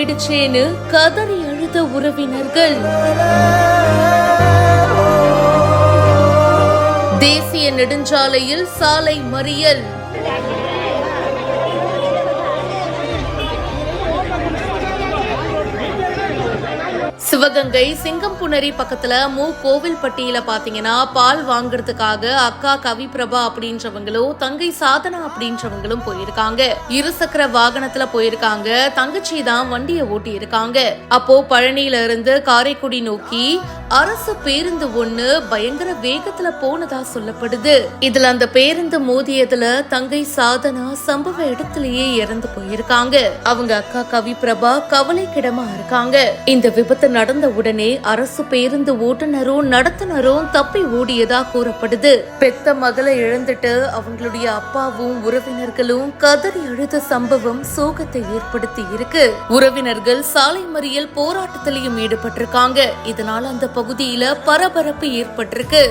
போயிடுச்சேன்னு கதறி அழுத உறவினர்கள். தேசிய நெடுஞ்சாலையில் சாலை மறியல். சிவகங்கை சிங்கம்புணரி பக்கத்துல கோவில்பட்டியில பாத்தீங்கன்னா பால் வாங்குறதுக்காக அக்கா கவிபிரபா அப்படின்றவங்களும் தங்கை சாதனா அப்படின்றவங்களும் போயிருக்காங்க. இருசக்கர வாகனத்துல போயிருக்காங்க. தங்கச்சி தான் வண்டியை ஓட்டி இருக்காங்க. அப்போ பழனியில இருந்து காரைக்குடி நோக்கி அரசு பேருந்து ஒண்ணு பயங்கர வேகத்துல போனதா சொல்லப்படுது. இதுல அந்த பேருந்து மோதியதுல தங்கை சாதனா சம்பவ இடத்திலேயே இறந்து போயிருக்காங்க. அவங்க அக்கா கவிபிரபா கவலைக்கிடமா இருக்காங்க. இந்த விபத்து நடந்த உடனே அரசு பேருந்து ஓட்டுநரும் நடத்துனரும் தப்பி ஓடியதா கூறப்படுது. பெத்த மகளை இழந்துட்டு அவங்களுடைய அப்பாவும் உறவினர்களும் கதறி அழுத சம்பவம் சோகத்தை ஏற்படுத்தி இருக்கு. உறவினர்கள் சாலை மறியல் போராட்டத்திலையும் ஈடுபட்டிருக்காங்க. இதனால அந்த பகுதியில பரபரப்பு ஏற்பட்டிருக்கு.